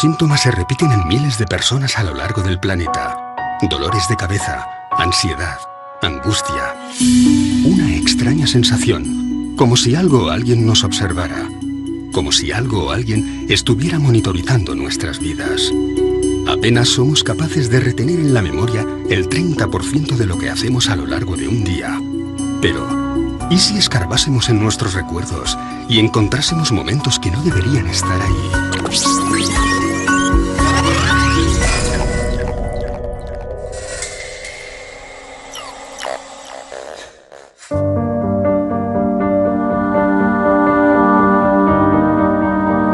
síntomas se repiten en miles de personas a lo largo del planeta. Dolores de cabeza, ansiedad, angustia. Una extraña sensación, como si algo o alguien nos observara. Como si algo o alguien estuviera monitorizando nuestras vidas. Apenas somos capaces de retener en la memoria el 30% de lo que hacemos a lo largo de un día. Pero, ¿y si escarbásemos en nuestros recuerdos y encontrásemos momentos que no deberían estar ahí?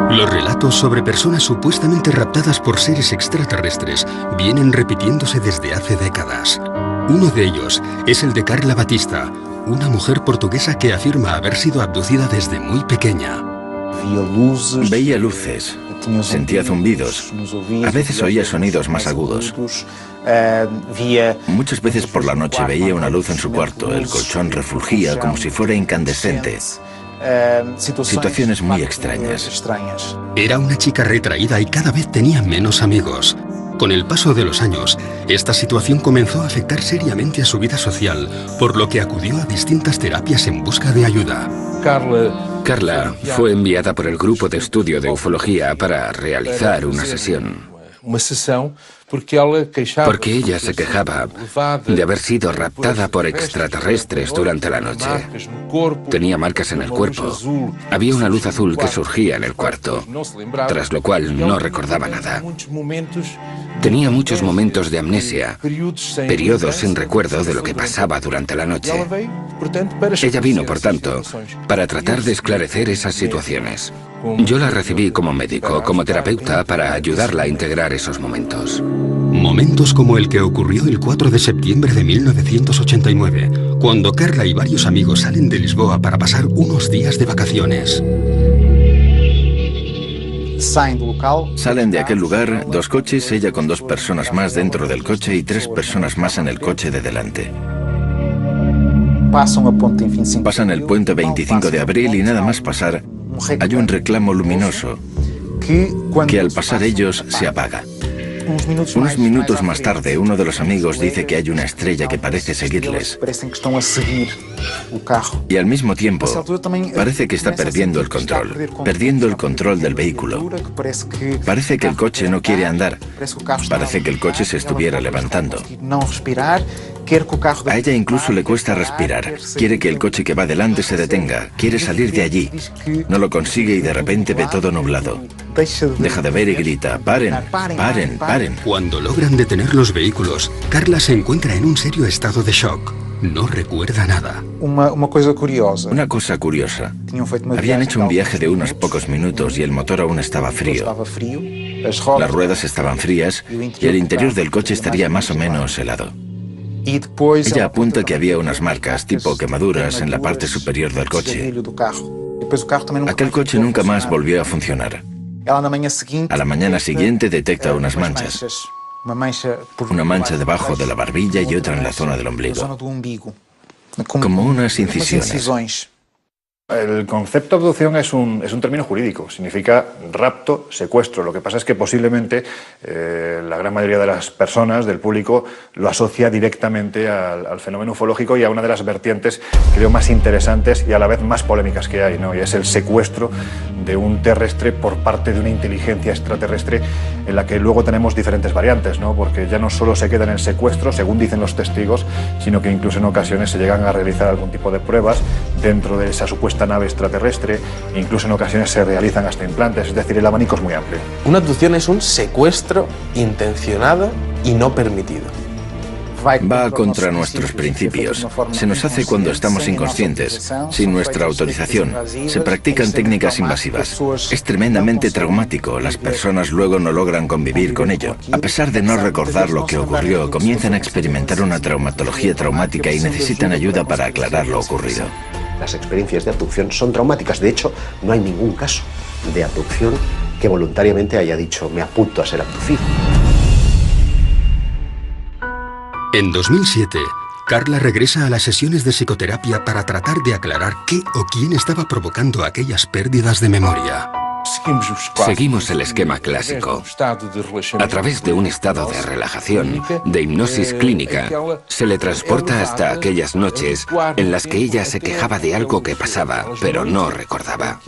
Los relatos sobre personas supuestamente raptadas por seres extraterrestres vienen repitiéndose desde hace décadas. Uno de ellos es el de Carla Batista, una mujer portuguesa que afirma haber sido abducida desde muy pequeña. Veía luces, sentía zumbidos, a veces oía sonidos más agudos. Muchas veces por la noche veía una luz en su cuarto, el colchón refulgía como si fuera incandescente. Situaciones muy extrañas. Era una chica retraída y cada vez tenía menos amigos. Con el paso de los años, esta situación comenzó a afectar seriamente a su vida social, por lo que acudió a distintas terapias en busca de ayuda. Carla fue enviada por el grupo de estudio de ufología para realizar una sesión. Porque ella se quejaba de haber sido raptada por extraterrestres durante la noche. Tenía marcas en el cuerpo. Había una luz azul que surgía en el cuarto, tras lo cual no recordaba nada. Tenía muchos momentos de amnesia, periodos sin recuerdo de lo que pasaba durante la noche. Ella vino, por tanto, para tratar de esclarecer esas situaciones. Yo la recibí como médico, como terapeuta, para ayudarla a integrar esos momentos. Momentos como el que ocurrió el 4 de septiembre de 1989, cuando Carla y varios amigos salen de Lisboa para pasar unos días de vacaciones. Salen de aquel lugar 2 coches, ella con 2 personas más dentro del coche y 3 personas más en el coche de delante. Pasan el puente 25 de abril y nada más pasar, hay un reclamo luminoso que al pasar ellos se apaga. Unos minutos más tarde, uno de los amigos dice que hay una estrella que parece seguirles. Y al mismo tiempo, parece que está perdiendo el control del vehículo. Parece que el coche no quiere andar. Parece que el coche se estuviera levantando. A ella incluso le cuesta respirar. Quiere que el coche que va delante se detenga. Quiere salir de allí. No lo consigue y de repente ve todo nublado. Deja de ver y grita: "¡Paren! ¡Paren! ¡Paren!". Cuando logran detener los vehículos, Carla se encuentra en un serio estado de shock. No recuerda nada. Una cosa curiosa. Habían hecho un viaje de unos pocos minutos y el motor aún estaba frío. Las ruedas estaban frías y el interior del coche estaría más o menos helado. Ella apunta que había unas marcas, tipo quemaduras, en la parte superior del coche. Aquel coche nunca más volvió a funcionar. A la mañana siguiente detecta unas manchas. Una mancha debajo de la barbilla y otra en la zona del ombligo. Como unas incisiones. El concepto de abducción es un término jurídico, significa rapto, secuestro. Lo que pasa es que posiblemente la gran mayoría de las personas, del público, lo asocia directamente al fenómeno ufológico y a una de las vertientes, creo, más interesantes y a la vez más polémicas que hay, ¿no? Y es el secuestro de un terrestre por parte de una inteligencia extraterrestre, en la que luego tenemos diferentes variantes, ¿no? Porque ya no solo se queda en el secuestro, según dicen los testigos, sino que incluso en ocasiones se llegan a realizar algún tipo de pruebas dentro de esa supuesta nave extraterrestre, e incluso en ocasiones se realizan hasta implantes, es decir, el abanico es muy amplio. Una abducción es un secuestro intencionado y no permitido. Va contra nuestros principios. Se nos hace cuando estamos inconscientes, sin nuestra autorización. Se practican técnicas invasivas. Es tremendamente traumático. Las personas luego no logran convivir con ello. A pesar de no recordar lo que ocurrió, comienzan a experimentar una traumatología traumática y necesitan ayuda para aclarar lo ocurrido. Las experiencias de abducción son traumáticas. De hecho, no hay ningún caso de abducción que voluntariamente haya dicho: me apunto a ser abducido. En 2007, Carla regresa a las sesiones de psicoterapia para tratar de aclarar qué o quién estaba provocando aquellas pérdidas de memoria. Seguimos el esquema clásico. A través de un estado de relajación, de hipnosis clínica, se le transporta hasta aquellas noches en las que ella se quejaba de algo que pasaba, pero no recordaba.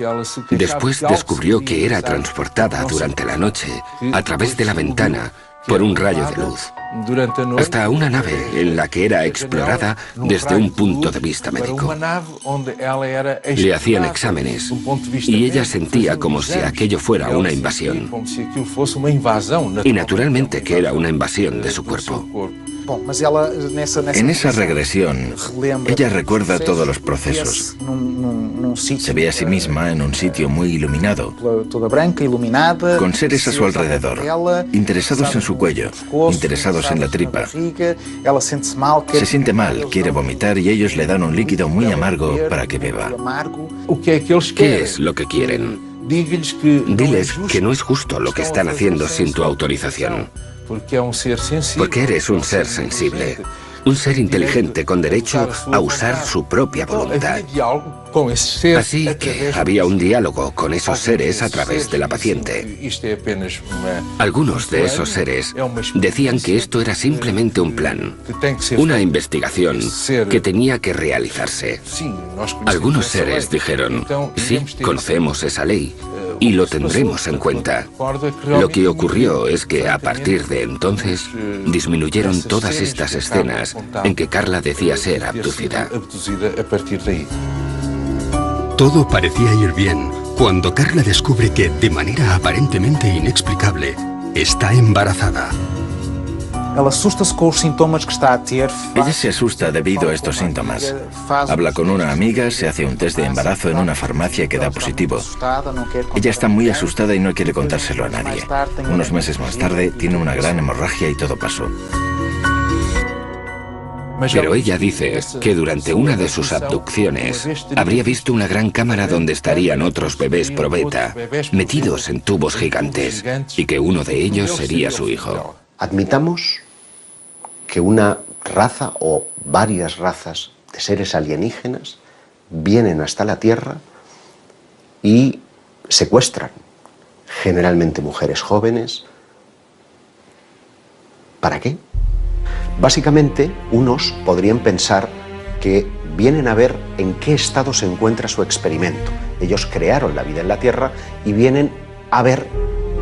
Después descubrió que era transportada durante la noche, a través de la ventana, por un rayo de luz, hasta una nave en la que era explorada desde un punto de vista médico. Le hacían exámenes y ella sentía como si aquello fuera una invasión. Y naturalmente que era una invasión de su cuerpo. En esa regresión, ella recuerda todos los procesos. Se ve a sí misma en un sitio muy iluminado, con seres a su alrededor, interesados en su cuello, interesados en la tripa. Se siente mal, quiere vomitar y ellos le dan un líquido muy amargo para que beba. ¿Qué es lo que quieren? Diles que no es justo lo que están haciendo sin tu autorización. Porque eres un ser sensible, un ser inteligente con derecho a usar su propia voluntad. Así que había un diálogo con esos seres a través de la paciente. Algunos de esos seres decían que esto era simplemente un plan, una investigación que tenía que realizarse. Algunos seres dijeron, sí, conocemos esa ley y lo tendremos en cuenta. Lo que ocurrió es que a partir de entonces disminuyeron todas estas escenas en que Carla decía ser abducida. Todo parecía ir bien cuando Carla descubre que, de manera aparentemente inexplicable, está embarazada. Ella se asusta debido a estos síntomas. Habla con una amiga, se hace un test de embarazo en una farmacia que da positivo. Ella está muy asustada y no quiere contárselo a nadie. Unos meses más tarde tiene una gran hemorragia y todo pasó. Pero ella dice que durante una de sus abducciones habría visto una gran cámara donde estarían otros bebés probeta, metidos en tubos gigantes, y que uno de ellos sería su hijo. Admitamos que una raza o varias razas de seres alienígenas vienen hasta la Tierra y secuestran, generalmente mujeres jóvenes. ¿Para qué? Básicamente, unos podrían pensar que vienen a ver en qué estado se encuentra su experimento. Ellos crearon la vida en la Tierra y vienen a ver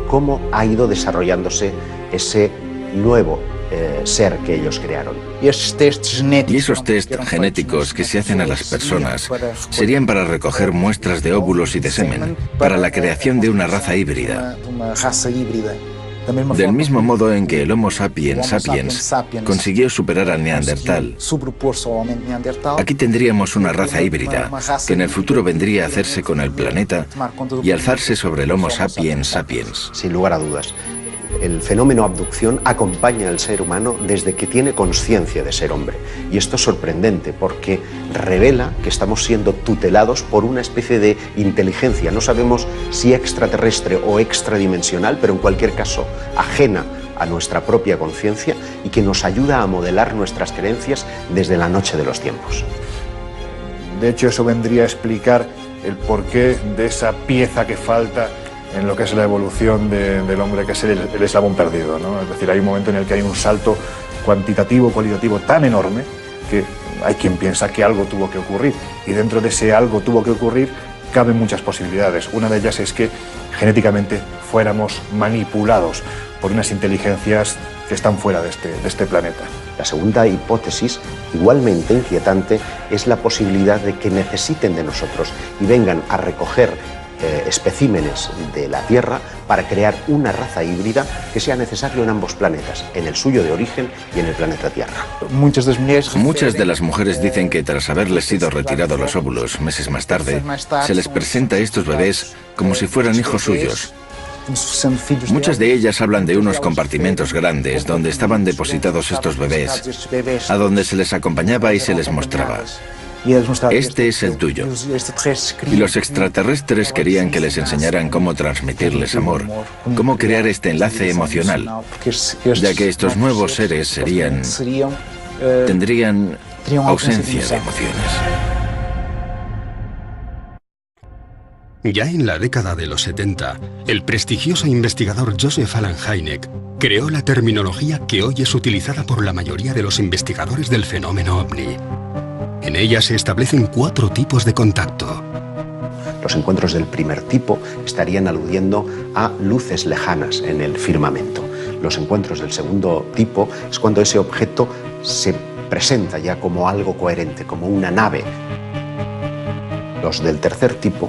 cómo ha ido desarrollándose ese nuevo ser que ellos crearon. Y esos test genéticos que se hacen a las personas serían para recoger muestras de óvulos y de semen, para la creación de una raza híbrida. Del mismo modo en que el Homo sapiens sapiens consiguió superar al Neandertal, aquí tendríamos una raza híbrida que en el futuro vendría a hacerse con el planeta y alzarse sobre el Homo sapiens sapiens. Sin lugar a dudas. El fenómeno abducción acompaña al ser humano desde que tiene conciencia de ser hombre. Y esto es sorprendente porque revela que estamos siendo tutelados por una especie de inteligencia. No sabemos si extraterrestre o extradimensional, pero en cualquier caso ajena a nuestra propia conciencia y que nos ayuda a modelar nuestras creencias desde la noche de los tiempos. De hecho, eso vendría a explicar el porqué de esa pieza que falta en lo que es la evolución del hombre, que es el eslabón perdido, ¿no? Es decir, hay un momento en el que hay un salto cuantitativo, cualitativo tan enorme que hay quien piensa que algo tuvo que ocurrir, y dentro de ese algo tuvo que ocurrir caben muchas posibilidades. Una de ellas es que genéticamente fuéramos manipulados por unas inteligencias que están fuera de este planeta. La segunda hipótesis, igualmente inquietante, es la posibilidad de que necesiten de nosotros y vengan a recoger especímenes de la Tierra para crear una raza híbrida que sea necesario en ambos planetas, en el suyo de origen y en el planeta Tierra. Muchas de las mujeres dicen que tras haberles sido retirados los óvulos meses más tarde, se les presenta a estos bebés como si fueran hijos suyos. Muchas de ellas hablan de unos compartimentos grandes donde estaban depositados estos bebés, a donde se les acompañaba y se les mostraba. Este es el tuyo. Y los extraterrestres querían que les enseñaran cómo transmitirles amor, cómo crear este enlace emocional, ya que estos nuevos seres tendrían ausencia de emociones. Ya en la década de los 70, el prestigioso investigador Joseph Allen Hynek creó la terminología que hoy es utilizada por la mayoría de los investigadores del fenómeno ovni. En ella se establecen 4 tipos de contacto. Los encuentros del primer tipo estarían aludiendo a luces lejanas en el firmamento. Los encuentros del segundo tipo es cuando ese objeto se presenta ya como algo coherente, como una nave. Los del tercer tipo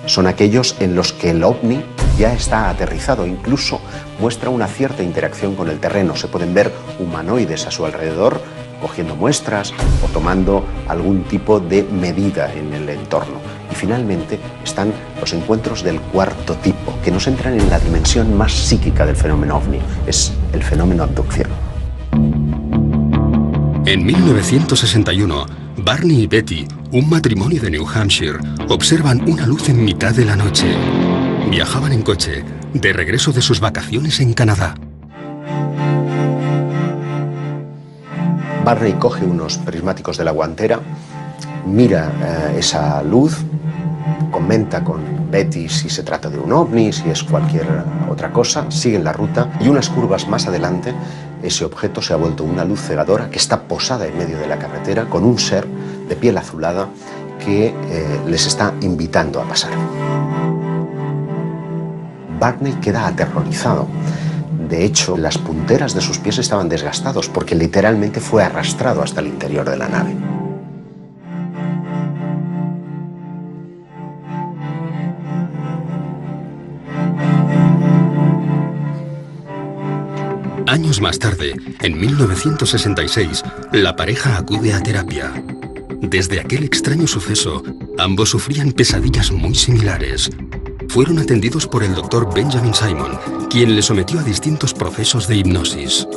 son aquellos en los que el ovni ya está aterrizado, incluso muestra una cierta interacción con el terreno. Se pueden ver humanoides a su alrededor, cogiendo muestras o tomando algún tipo de medida en el entorno. Y finalmente están los encuentros del cuarto tipo, que nos entran en la dimensión más psíquica del fenómeno ovni, es el fenómeno abducción. En 1961, Barney y Betty, un matrimonio de New Hampshire, observan una luz en mitad de la noche. Viajaban en coche, de regreso de sus vacaciones en Canadá. Barney coge unos prismáticos de la guantera, mira esa luz, comenta con Betty si se trata de un ovni, si es cualquier otra cosa, siguen la ruta y unas curvas más adelante ese objeto se ha vuelto una luz cegadora que está posada en medio de la carretera con un ser de piel azulada que les está invitando a pasar. Barney queda aterrorizado. De hecho, las punteras de sus pies estaban desgastados porque literalmente fue arrastrado hasta el interior de la nave. Años más tarde, en 1966, la pareja acude a terapia. Desde aquel extraño suceso, ambos sufrían pesadillas muy similares. Fueron atendidos por el Dr. Benjamin Simon, quien les sometió a distintos procesos de hipnosis.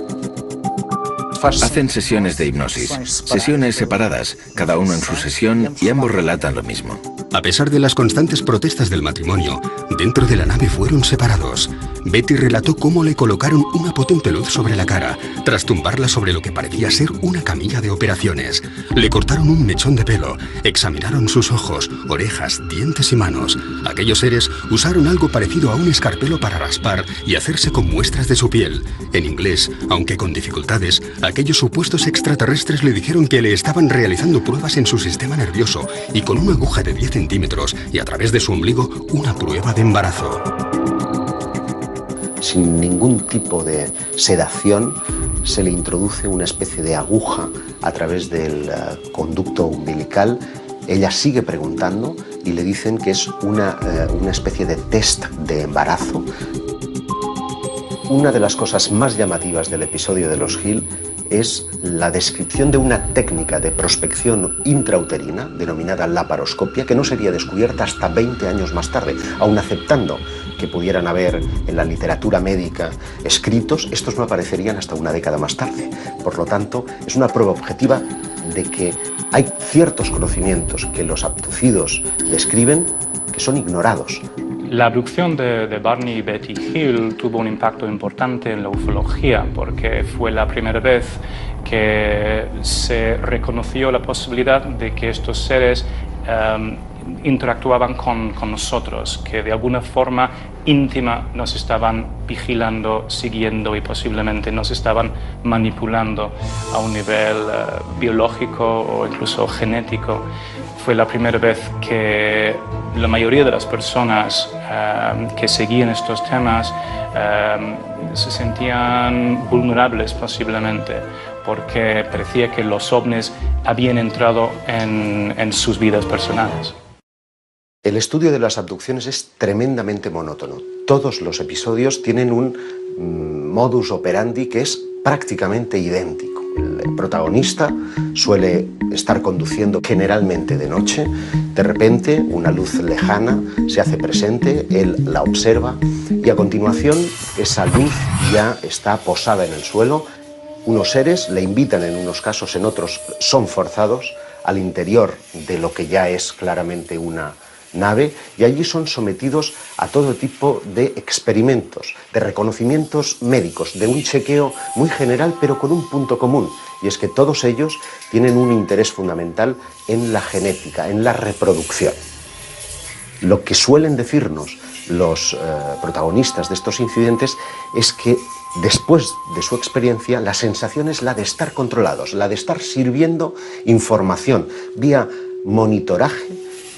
Hacen sesiones de hipnosis, sesiones separadas, cada uno en su sesión, y ambos relatan lo mismo. A pesar de las constantes protestas del matrimonio, dentro de la nave fueron separados. Betty relató cómo le colocaron una potente luz sobre la cara, tras tumbarla sobre lo que parecía ser una camilla de operaciones. Le cortaron un mechón de pelo, examinaron sus ojos, orejas, dientes y manos. Aquellos seres usaron algo parecido a un escarpelo para raspar y hacerse con muestras de su piel. En inglés, aunque con dificultades, aquellos supuestos extraterrestres le dijeron que le estaban realizando pruebas en su sistema nervioso y con una aguja de 10 centímetros y a través de su ombligo una prueba de embarazo. Sin ningún tipo de sedación, se le introduce una especie de aguja a través del conducto umbilical. Ella sigue preguntando y le dicen que es una especie de test de embarazo. Una de las cosas más llamativas del episodio de los Hill es la descripción de una técnica de prospección intrauterina denominada laparoscopia que no sería descubierta hasta 20 años más tarde. Aun aceptando que pudieran haber en la literatura médica escritos, estos no aparecerían hasta una década más tarde. Por lo tanto, es una prueba objetiva de que hay ciertos conocimientos que los abducidos describen que son ignorados. La abducción de Barney y Betty Hill tuvo un impacto importante en la ufología porque fue la primera vez que se reconoció la posibilidad de que estos seres interactuaban con nosotros, que de alguna forma íntima nos estaban vigilando, siguiendo y posiblemente nos estaban manipulando a un nivel biológico o incluso genético. Fue la primera vez que la mayoría de las personas que seguían estos temas se sentían vulnerables posiblemente porque parecía que los ovnis habían entrado en sus vidas personales. El estudio de las abducciones es tremendamente monótono. Todos los episodios tienen un modus operandi que es prácticamente idéntico. El protagonista suele estar conduciendo generalmente de noche. De repente, una luz lejana se hace presente, él la observa y a continuación esa luz ya está posada en el suelo. Unos seres le invitan en unos casos, en otros son forzados al interior de lo que ya es claramente una nave y allí son sometidos a todo tipo de experimentos, de reconocimientos médicos, de un chequeo muy general pero con un punto común, y es que todos ellos tienen un interés fundamental en la genética, en la reproducción. Lo que suelen decirnos los protagonistas de estos incidentes es que después de su experiencia la sensación es la de estar controlados, la de estar sirviendo información vía monitoraje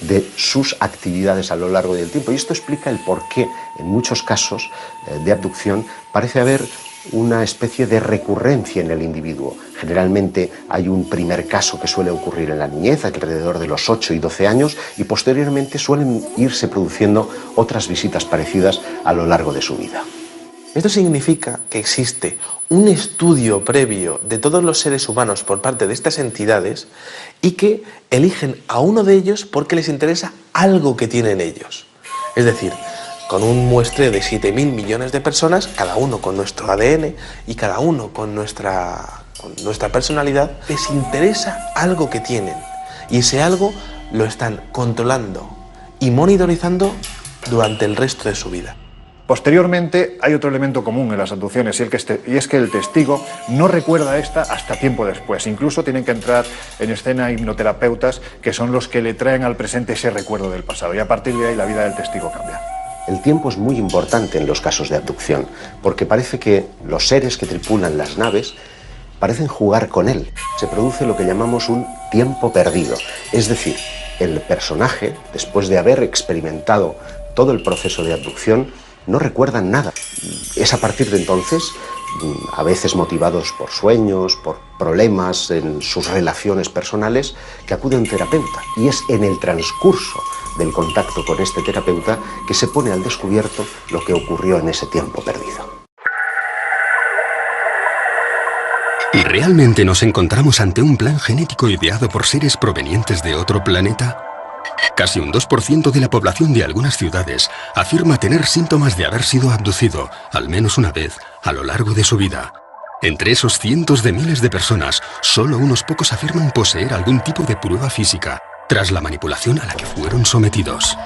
de sus actividades a lo largo del tiempo. Y esto explica el por qué en muchos casos de abducción parece haber una especie de recurrencia en el individuo. Generalmente hay un primer caso que suele ocurrir en la niñez, alrededor de los 8 y 12 años, y posteriormente suelen irse produciendo otras visitas parecidas a lo largo de su vida. Esto significa que existe un estudio previo de todos los seres humanos por parte de estas entidades y que eligen a uno de ellos porque les interesa algo que tienen ellos. Es decir, con un muestreo de 7.000 millones de personas, cada uno con nuestro ADN y cada uno con nuestra personalidad, les interesa algo que tienen. Y ese algo lo están controlando y monitorizando durante el resto de su vida. Posteriormente hay otro elemento común en las abducciones y es que el testigo no recuerda esta hasta tiempo después. Incluso tienen que entrar en escena hipnoterapeutas que son los que le traen al presente ese recuerdo del pasado y a partir de ahí la vida del testigo cambia. El tiempo es muy importante en los casos de abducción porque parece que los seres que tripulan las naves parecen jugar con él. Se produce lo que llamamos un tiempo perdido. Es decir, el personaje, después de haber experimentado todo el proceso de abducción, no recuerdan nada. Es a partir de entonces, a veces motivados por sueños, por problemas en sus relaciones personales, que acude a un terapeuta. Y es en el transcurso del contacto con este terapeuta que se pone al descubierto lo que ocurrió en ese tiempo perdido. ¿Realmente nos encontramos ante un plan genético ideado por seres provenientes de otro planeta? Casi un 2% de la población de algunas ciudades afirma tener síntomas de haber sido abducido, al menos una vez, a lo largo de su vida. Entre esos cientos de miles de personas, solo unos pocos afirman poseer algún tipo de prueba física, tras la manipulación a la que fueron sometidos.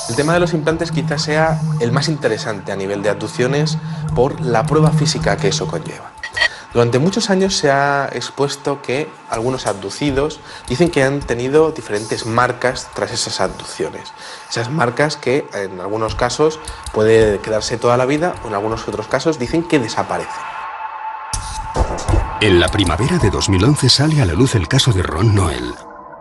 El tema de los implantes quizás sea el más interesante a nivel de abducciones por la prueba física que eso conlleva. Durante muchos años se ha expuesto que algunos abducidos dicen que han tenido diferentes marcas tras esas abducciones. Esas marcas que en algunos casos puede quedarse toda la vida o en algunos otros casos dicen que desaparecen. En la primavera de 2011 sale a la luz el caso de Ron Noel,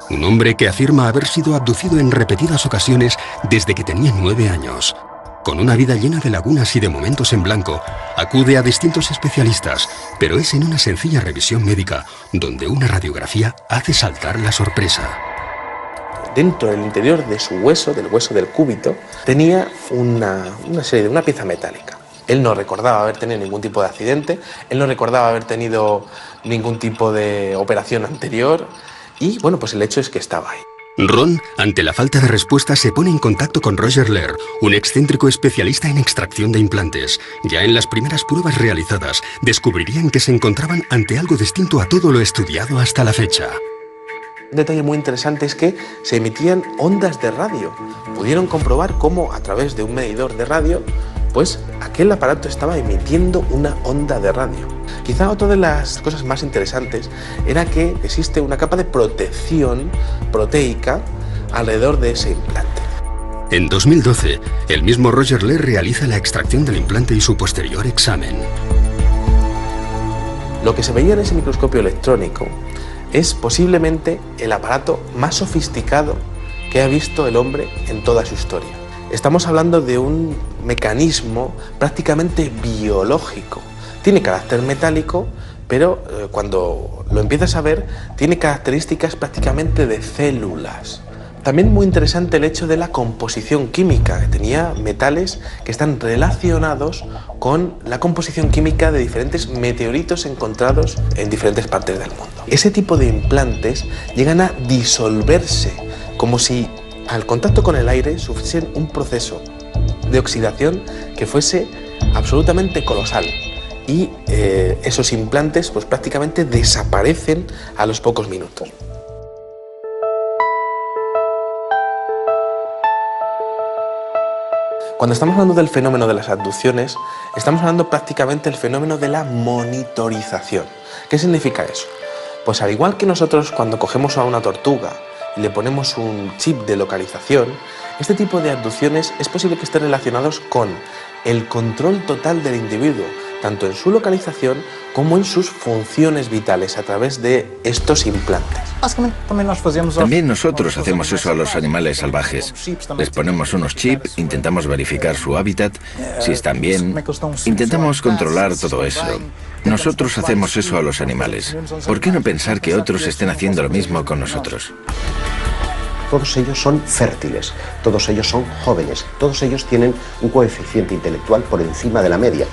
un hombre que afirma haber sido abducido en repetidas ocasiones desde que tenía 9 años. Con una vida llena de lagunas y de momentos en blanco, acude a distintos especialistas, pero es en una sencilla revisión médica donde una radiografía hace saltar la sorpresa. Dentro del interior de su hueso, del hueso del cúbito, tenía una pieza metálica. Él no recordaba haber tenido ningún tipo de accidente, él no recordaba haber tenido ningún tipo de operación anterior y, bueno, pues el hecho es que estaba ahí. Ron, ante la falta de respuesta, se pone en contacto con Roger Lehr, un excéntrico especialista en extracción de implantes. Ya en las primeras pruebas realizadas, descubrirían que se encontraban ante algo distinto a todo lo estudiado hasta la fecha. Un detalle muy interesante es que se emitían ondas de radio. Pudieron comprobar cómo a través de un medidor de radio, pues aquel aparato estaba emitiendo una onda de radio. Quizá otra de las cosas más interesantes era que existe una capa de protección proteica alrededor de ese implante. En 2012, el mismo Roger Lehr realiza la extracción del implante y su posterior examen. Lo que se veía en ese microscopio electrónico es posiblemente el aparato más sofisticado que ha visto el hombre en toda su historia. Estamos hablando de un mecanismo prácticamente biológico. Tiene carácter metálico, pero cuando lo empiezas a ver, tiene características prácticamente de células. También muy interesante el hecho de la composición química, que tenía metales que están relacionados con la composición química de diferentes meteoritos encontrados en diferentes partes del mundo. Ese tipo de implantes llegan a disolverse, como si al contacto con el aire sufriesen un proceso de oxidación que fuese absolutamente colosal. Y esos implantes pues prácticamente desaparecen a los pocos minutos. Cuando estamos hablando del fenómeno de las abducciones, estamos hablando prácticamente del fenómeno de la monitorización. ¿Qué significa eso? Pues al igual que nosotros cuando cogemos a una tortuga y le ponemos un chip de localización, este tipo de abducciones es posible que estén relacionados con el control total del individuo, tanto en su localización como en sus funciones vitales a través de estos implantes. También nosotros hacemos eso a los animales salvajes. Les ponemos unos chips, intentamos verificar su hábitat, si están bien, intentamos controlar todo eso. Nosotros hacemos eso a los animales. ¿Por qué no pensar que otros estén haciendo lo mismo con nosotros? Todos ellos son fértiles, todos ellos son jóvenes, todos ellos tienen un coeficiente intelectual por encima de la media.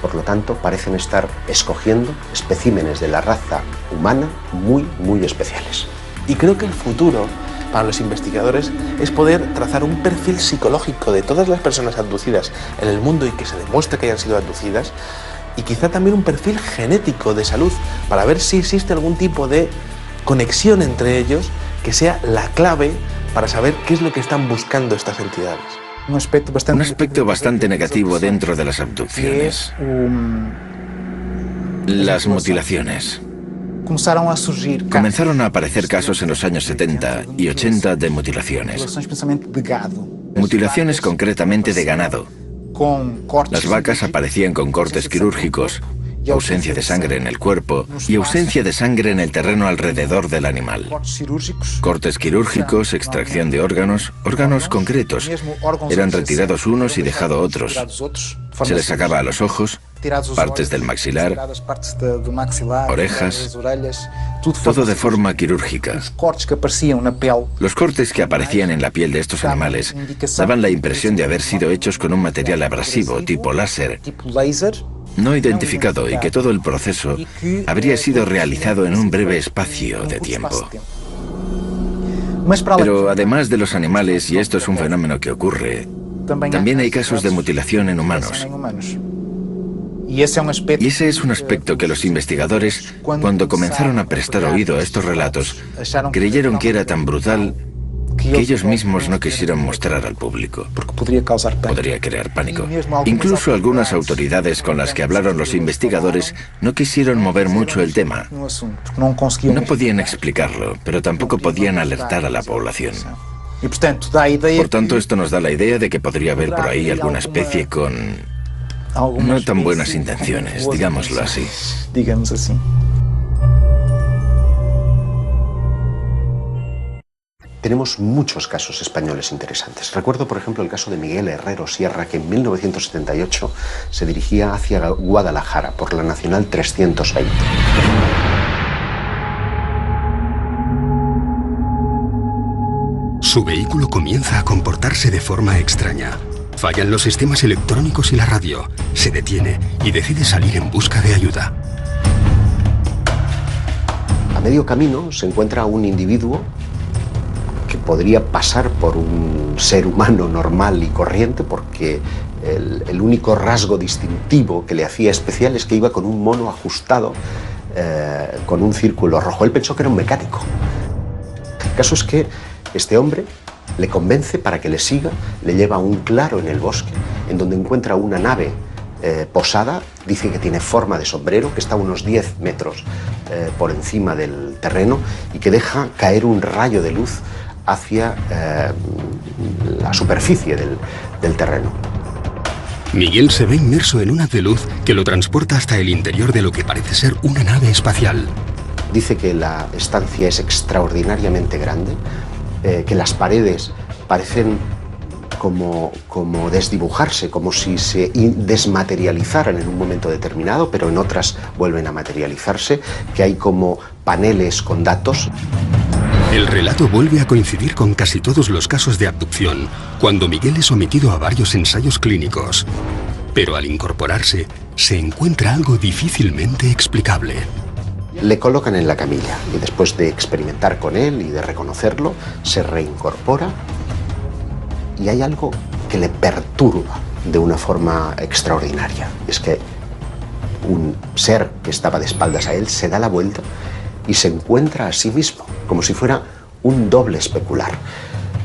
Por lo tanto, parecen estar escogiendo especímenes de la raza humana muy especiales. Y creo que el futuro para los investigadores es poder trazar un perfil psicológico de todas las personas abducidas en el mundo y que se demuestre que hayan sido abducidas, y quizá también un perfil genético de salud para ver si existe algún tipo de conexión entre ellos que sea la clave para saber qué es lo que están buscando estas entidades. Un aspecto bastante negativo dentro de las abducciones. Las mutilaciones. Comenzaron a aparecer casos en los años 70 y 80 de mutilaciones. Mutilaciones concretamente de ganado. Las vacas aparecían con cortes quirúrgicos, ausencia de sangre en el cuerpo y ausencia de sangre en el terreno alrededor del animal. Cortes quirúrgicos, extracción de órganos concretos. Eran retirados unos y dejado otros. Se les sacaba a los ojos, partes del maxilar, orejas, todo de forma quirúrgica. Los cortes que aparecían en la piel de estos animales daban la impresión de haber sido hechos con un material abrasivo tipo láser, no identificado, y que todo el proceso habría sido realizado en un breve espacio de tiempo. Pero además de los animales, y esto es un fenómeno que ocurre, también hay casos de mutilación en humanos. Y ese es un aspecto que los investigadores, cuando comenzaron a prestar oído a estos relatos, creyeron que era tan brutal que ellos mismos no quisieron mostrar al público. Podría crear pánico. Incluso algunas autoridades con las que hablaron los investigadores no quisieron mover mucho el tema. No podían explicarlo, pero tampoco podían alertar a la población. Por tanto, esto nos da la idea de que podría haber por ahí alguna especie con no tan buenas intenciones, digámoslo así. Tenemos muchos casos españoles interesantes. Recuerdo, por ejemplo, el caso de Miguel Herrero Sierra, que en 1978 se dirigía hacia Guadalajara por la Nacional 320. Su vehículo comienza a comportarse de forma extraña. Fallan los sistemas electrónicos y la radio. Se detiene y decide salir en busca de ayuda. A medio camino se encuentra un individuo que podría pasar por un ser humano normal y corriente, porque el único rasgo distintivo que le hacía especial es que iba con un mono ajustado con un círculo rojo. Él pensó que era un mecánico. El caso es que este hombre le convence para que le siga, le lleva a un claro en el bosque, en donde encuentra una nave posada. Dice que tiene forma de sombrero, que está a unos 10 metros por encima del terreno y que deja caer un rayo de luz hacia la superficie del terreno. Miguel se ve inmerso en un haz de luz que lo transporta hasta el interior de lo que parece ser una nave espacial. Dice que la estancia es extraordinariamente grande, que las paredes parecen como desdibujarse, como si se desmaterializaran en un momento determinado, pero en otras vuelven a materializarse, que hay como paneles con datos. El relato vuelve a coincidir con casi todos los casos de abducción, cuando Miguel es sometido a varios ensayos clínicos. Pero al incorporarse, se encuentra algo difícilmente explicable. Le colocan en la camilla y después de experimentar con él y de reconocerlo, se reincorpora y hay algo que le perturba de una forma extraordinaria. Es que un ser que estaba de espaldas a él se da la vuelta y se encuentra a sí mismo, como si fuera un doble especular.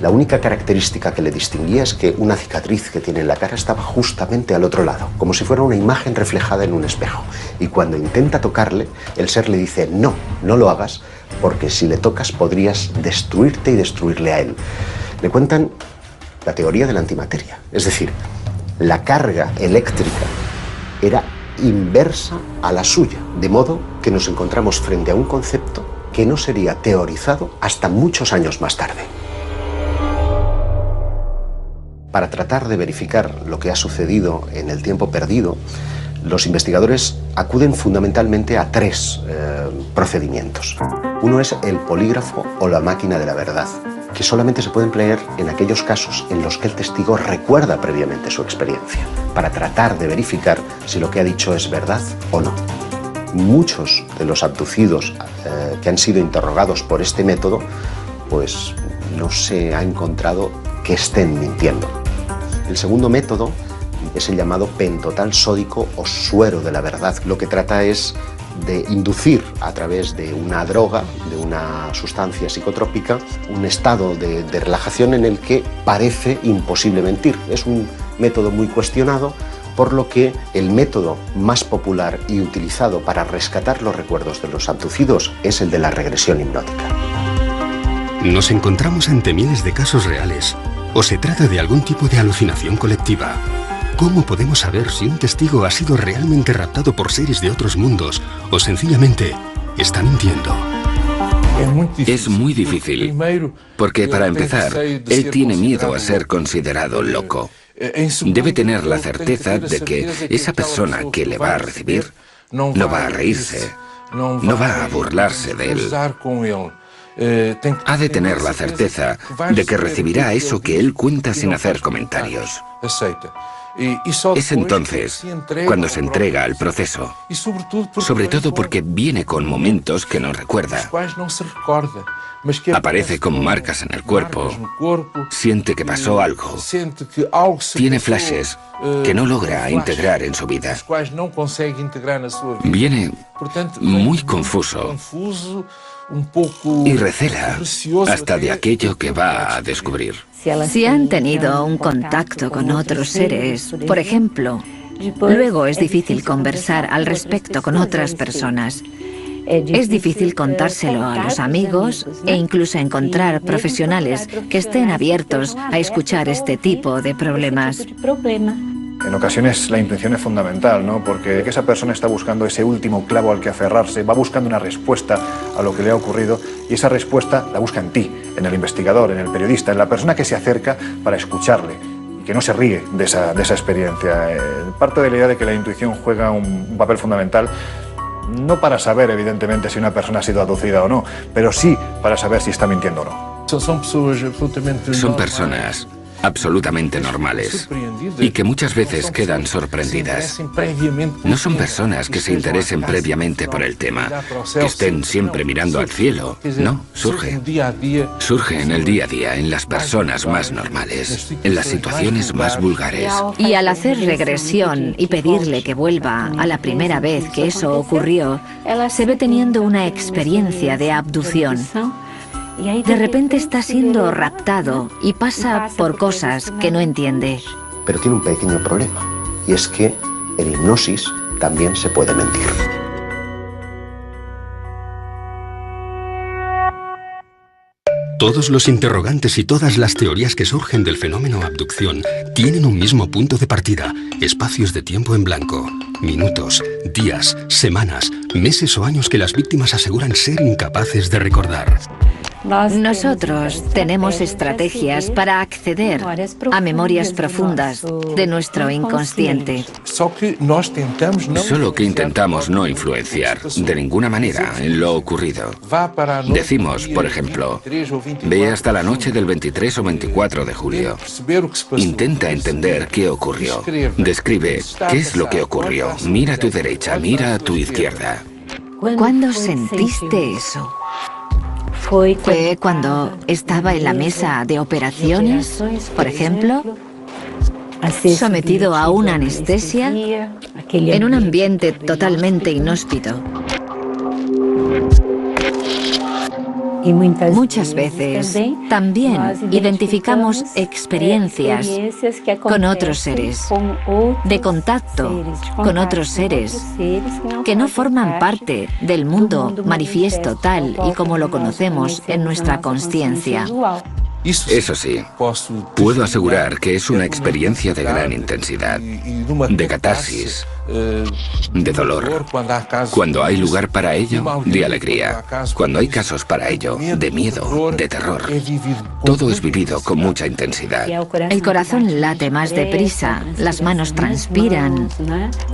La única característica que le distinguía es que una cicatriz que tiene en la cara estaba justamente al otro lado, como si fuera una imagen reflejada en un espejo. Y cuando intenta tocarle, el ser le dice: no, no lo hagas, porque si le tocas podrías destruirte y destruirle a él. Le cuentan la teoría de la antimateria, es decir, la carga eléctrica era inversa a la suya, de modo que nos encontramos frente a un concepto que no sería teorizado hasta muchos años más tarde. Para tratar de verificar lo que ha sucedido en el tiempo perdido, los investigadores acuden fundamentalmente a tres procedimientos. Uno es el polígrafo o la máquina de la verdad, que solamente se puede emplear en aquellos casos en los que el testigo recuerda previamente su experiencia, para tratar de verificar si lo que ha dicho es verdad o no. Muchos de los abducidos que han sido interrogados por este método, pues no se ha encontrado que estén mintiendo. El segundo método es el llamado pentotal sódico o suero de la verdad. Lo que trata es de inducir a través de una droga, de una sustancia psicotrópica, un estado de relajación en el que parece imposible mentir. Es un método muy cuestionado, por lo que el método más popular y utilizado para rescatar los recuerdos de los abducidos es el de la regresión hipnótica. ¿Nos encontramos ante miles de casos reales o se trata de algún tipo de alucinación colectiva? ¿Cómo podemos saber si un testigo ha sido realmente raptado por seres de otros mundos o sencillamente está mintiendo? Es muy difícil, porque para empezar, él tiene miedo a ser considerado loco. Debe tener la certeza de que esa persona que le va a recibir no va a reírse, no va a burlarse de él. Ha de tener la certeza de que recibirá eso que él cuenta sin hacer comentarios. Es entonces cuando se entrega al proceso, sobre todo porque viene con momentos que no recuerda. Aparece con marcas en el cuerpo, siente que pasó algo, tiene flashes que no logra integrar en su vida. Viene muy confuso y recela hasta de aquello que va a descubrir. Si han tenido un contacto con otros seres, por ejemplo, luego es difícil conversar al respecto con otras personas. Es difícil contárselo a los amigos e incluso encontrar profesionales que estén abiertos a escuchar este tipo de problemas. En ocasiones la intención es fundamental, ¿no? Porque esa persona está buscando ese último clavo al que aferrarse, va buscando una respuesta a lo que le ha ocurrido y esa respuesta la busca en ti, en el investigador, en el periodista, en la persona que se acerca para escucharle y que no se ríe de esa experiencia. Parte de la idea de que la intuición juega un papel fundamental, no para saber, evidentemente, si una persona ha sido abducida o no, pero sí para saber si está mintiendo o no. Son personas absolutamente normales y que muchas veces quedan sorprendidas. No son personas que se interesen previamente por el tema, que estén siempre mirando al cielo. No, surge en el día a día, en las personas más normales, en las situaciones más vulgares. Y al hacer regresión y pedirle que vuelva a la primera vez que eso ocurrió, se ve teniendo una experiencia de abducción. De repente está siendo raptado y pasa por cosas que no entiende. Pero tiene un pequeño problema, y es que en hipnosis también se puede mentir. Todos los interrogantes y todas las teorías que surgen del fenómeno abducción tienen un mismo punto de partida: espacios de tiempo en blanco, minutos, días, semanas, meses o años que las víctimas aseguran ser incapaces de recordar. Nosotros tenemos estrategias para acceder a memorias profundas de nuestro inconsciente. Solo que intentamos no influenciar de ninguna manera en lo ocurrido. Decimos, por ejemplo, ve hasta la noche del 23 o 24 de julio. Intenta entender qué ocurrió. Describe qué es lo que ocurrió. Mira a tu derecha, mira a tu izquierda. ¿Cuándo sentiste eso? ¿Fue cuando estaba en la mesa de operaciones, por ejemplo? Sometido a una anestesia, en un ambiente totalmente inhóspito. Muchas veces también identificamos experiencias con otros seres, de contacto con otros seres que no forman parte del mundo manifiesto tal y como lo conocemos en nuestra consciencia. Eso sí, puedo asegurar que es una experiencia de gran intensidad, de catarsis, de dolor, cuando hay lugar para ello, de alegría, cuando hay casos para ello, de miedo, de terror. Todo es vivido con mucha intensidad. El corazón late más deprisa, las manos transpiran.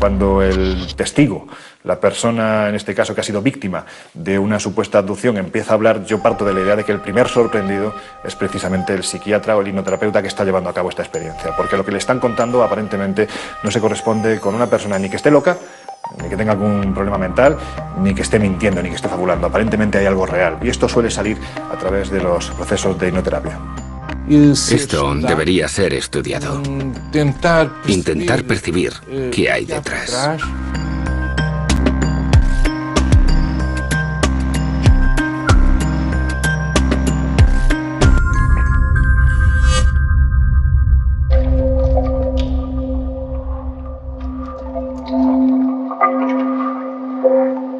Cuando el testigo, la persona en este caso que ha sido víctima de una supuesta abducción, empieza a hablar, yo parto de la idea de que el primer sorprendido es precisamente el psiquiatra o el hipnoterapeuta que está llevando a cabo esta experiencia, porque lo que le están contando aparentemente no se corresponde con una persona ni que esté loca, ni que tenga algún problema mental, ni que esté mintiendo, ni que esté fabulando. Aparentemente hay algo real, y esto suele salir a través de los procesos de hipnoterapia. Esto debería ser estudiado. Intentar percibir qué hay detrás.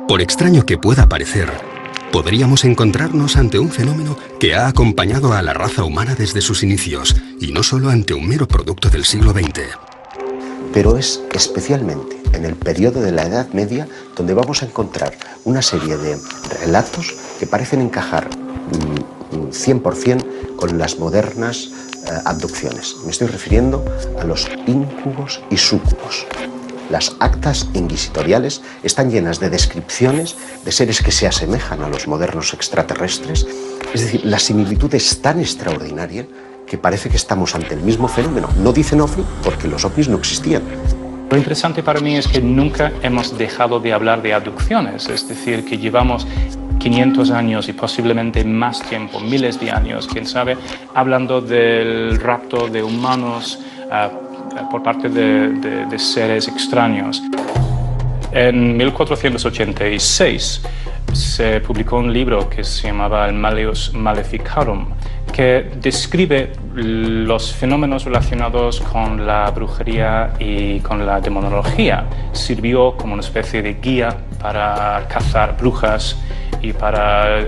Por extraño que pueda parecer, podríamos encontrarnos ante un fenómeno que ha acompañado a la raza humana desde sus inicios, y no solo ante un mero producto del siglo XX. Pero es especialmente en el periodo de la Edad Media donde vamos a encontrar una serie de relatos que parecen encajar 100% con las modernas abducciones. Me estoy refiriendo a los íncubos y súcubos. Las actas inquisitoriales están llenas de descripciones de seres que se asemejan a los modernos extraterrestres. Es decir, la similitud es tan extraordinaria que parece que estamos ante el mismo fenómeno. No dicen ovni porque los ovnis no existían. Lo interesante para mí es que nunca hemos dejado de hablar de abducciones, es decir, que llevamos 500 años y posiblemente más tiempo, miles de años, quién sabe, hablando del rapto de humanos por parte de seres extraños. En 1486 se publicó un libro que se llamaba el Malleus Maleficarum, que describe los fenómenos relacionados con la brujería y con la demonología. Sirvió como una especie de guía para cazar brujas y para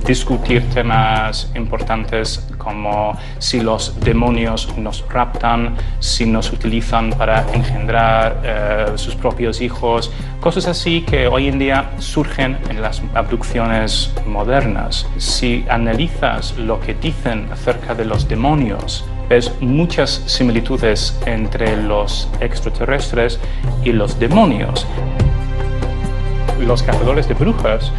discutir temas importantes como si los demonios nos raptan, si nos utilizan para engendrar sus propios hijos, cosas así que hoy en día surgen en las abducciones modernas. Si analizas lo que dicen acerca de los demonios, ves muchas similitudes entre los extraterrestres y los demonios. Los cazadores de brujas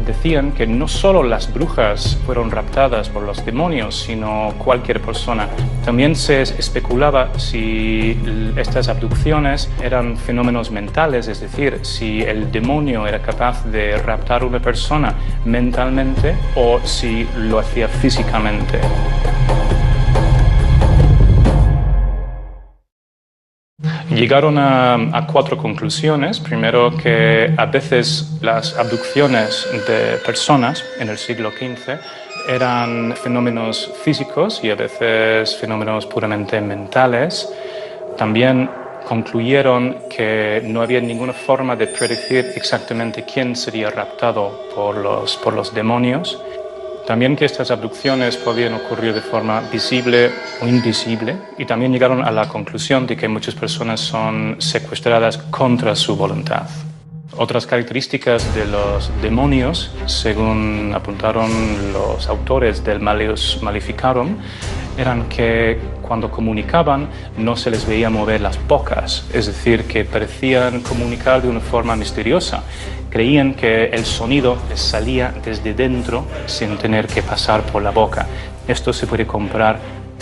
decían que no solo las brujas fueron raptadas por los demonios, sino cualquier persona. También se especulaba si estas abducciones eran fenómenos mentales, es decir, si el demonio era capaz de raptar a una persona mentalmente o si lo hacía físicamente. Llegaron a 4 conclusiones. Primero, que a veces las abducciones de personas en el siglo XV eran fenómenos físicos y a veces fenómenos puramente mentales. También concluyeron que no había ninguna forma de predecir exactamente quién sería raptado por los demonios. También que estas abducciones podían ocurrir de forma visible o invisible, y también llegaron a la conclusión de que muchas personas son secuestradas contra su voluntad. Otras características de los demonios, según apuntaron los autores del Malleus Maleficarum, eran que cuando comunicaban no se les veía mover las bocas, es decir, que parecían comunicar de una forma misteriosa. Creían que el sonido les salía desde dentro sin tener que pasar por la boca. Esto se puede comparar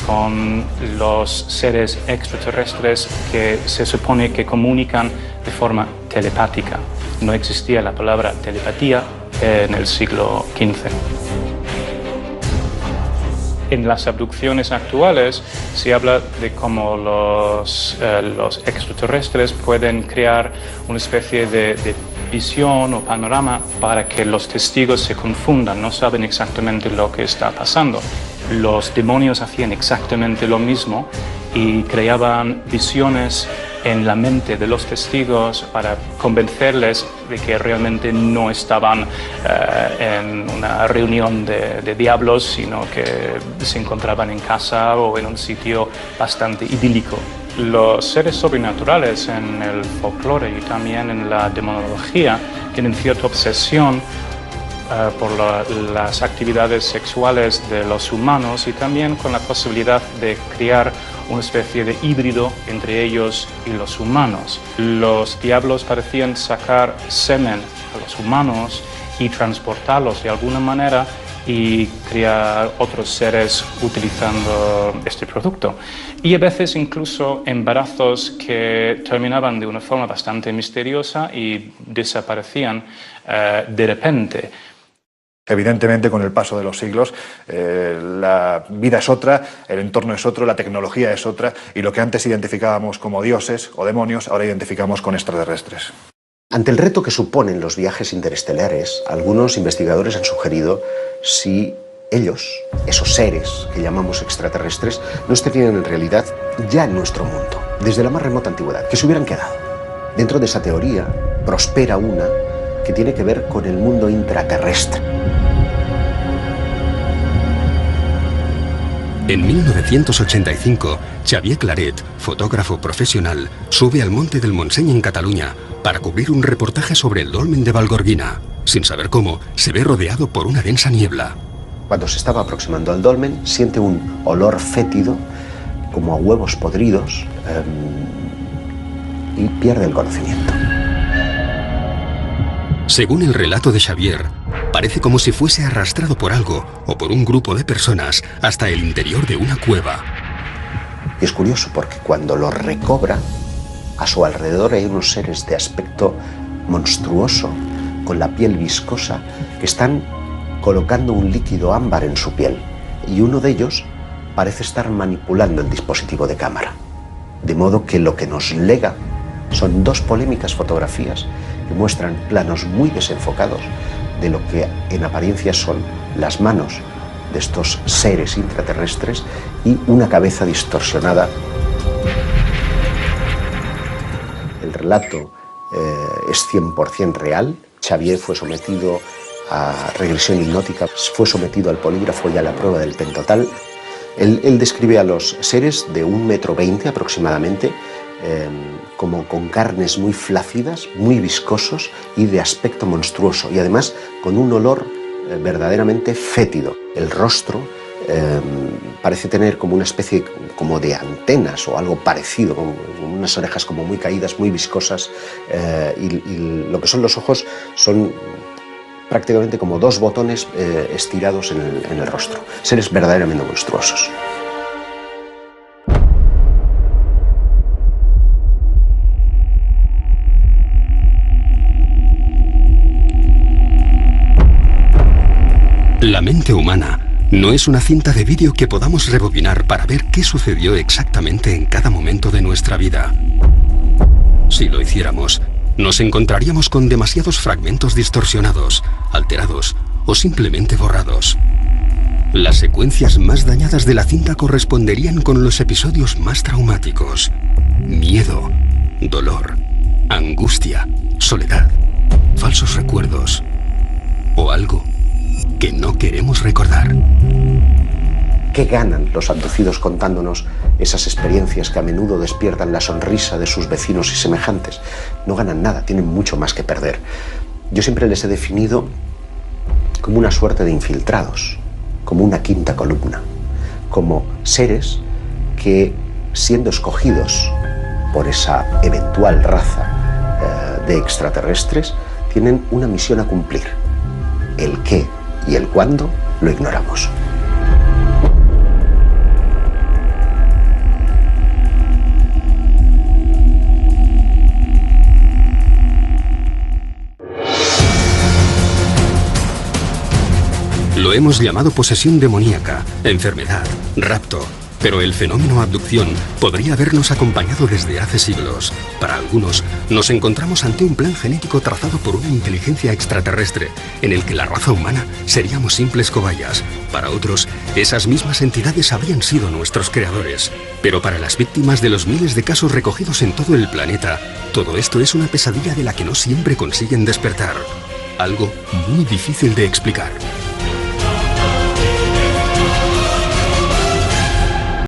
con los seres extraterrestres que se supone que comunican de forma telepática. No existía la palabra telepatía en el siglo XV. En las abducciones actuales se habla de cómo los extraterrestres pueden crear una especie de visión o panorama para que los testigos se confundan, no saben exactamente lo que está pasando. Los demonios hacían exactamente lo mismo y creaban visiones en la mente de los testigos para convencerles de que realmente no estaban en una reunión de diablos, sino que se encontraban en casa o en un sitio bastante idílico. Los seres sobrenaturales en el folclore y también en la demonología tienen cierta obsesión por las actividades sexuales de los humanos y también con la posibilidad de crear una especie de híbrido entre ellos y los humanos. Los diablos parecían sacar semen a los humanos y transportarlos de alguna manera y crear otros seres utilizando este producto. Y a veces incluso embarazos que terminaban de una forma bastante misteriosa y desaparecían de repente. Evidentemente, con el paso de los siglos, la vida es otra, el entorno es otro, la tecnología es otra, y lo que antes identificábamos como dioses o demonios, ahora identificamos con extraterrestres. Ante el reto que suponen los viajes interestelares, algunos investigadores han sugerido si ellos, esos seres que llamamos extraterrestres, no estarían en realidad ya en nuestro mundo, desde la más remota antigüedad, que se hubieran quedado. Dentro de esa teoría prospera una que tiene que ver con el mundo intraterrestre. En 1985, Xavier Claret, fotógrafo profesional, sube al Monte del Montseny en Cataluña para cubrir un reportaje sobre el dolmen de Valgorguina. Sin saber cómo, se ve rodeado por una densa niebla. Cuando se estaba aproximando al dolmen, siente un olor fétido, como a huevos podridos, y pierde el conocimiento. Según el relato de Xavier, parece como si fuese arrastrado por algo o por un grupo de personas hasta el interior de una cueva. Y es curioso porque cuando lo recobra, a su alrededor hay unos seres de aspecto monstruoso, con la piel viscosa, que están colocando un líquido ámbar en su piel. Y uno de ellos parece estar manipulando el dispositivo de cámara. De modo que lo que nos lega son dos polémicas fotografías que muestran planos muy desenfocados de lo que en apariencia son las manos de estos seres intraterrestres y una cabeza distorsionada. El relato es 100% real. Xavier fue sometido a regresión hipnótica, fue sometido al polígrafo y a la prueba del pentotal. Él describe a los seres de 1,20 m aproximadamente, como con carnes muy flácidas, muy viscosos y de aspecto monstruoso, y además con un olor verdaderamente fétido. El rostro parece tener como una especie como de antenas o algo parecido, con unas orejas como muy caídas, muy viscosas, y lo que son los ojos son prácticamente como dos botones estirados en el rostro. Seres verdaderamente monstruosos. La mente humana no es una cinta de vídeo que podamos rebobinar para ver qué sucedió exactamente en cada momento de nuestra vida. Si lo hiciéramos, nos encontraríamos con demasiados fragmentos distorsionados, alterados o simplemente borrados. Las secuencias más dañadas de la cinta corresponderían con los episodios más traumáticos: miedo, dolor, angustia, soledad, falsos recuerdos o algo que no queremos recordar. ¿Qué ganan los abducidos contándonos esas experiencias que a menudo despiertan la sonrisa de sus vecinos y semejantes? No ganan nada, tienen mucho más que perder. Yo siempre les he definido como una suerte de infiltrados, como una quinta columna, como seres que, siendo escogidos por esa eventual raza de extraterrestres, tienen una misión a cumplir. El qué y el cuándo lo ignoramos. Lo hemos llamado posesión demoníaca, enfermedad, rapto Pero el fenómeno abducción podría habernos acompañado desde hace siglos. Para algunos, nos encontramos ante un plan genético trazado por una inteligencia extraterrestre, en el que la raza humana seríamos simples cobayas. Para otros, esas mismas entidades habrían sido nuestros creadores. Pero para las víctimas de los miles de casos recogidos en todo el planeta, todo esto es una pesadilla de la que no siempre consiguen despertar. Algo muy difícil de explicar.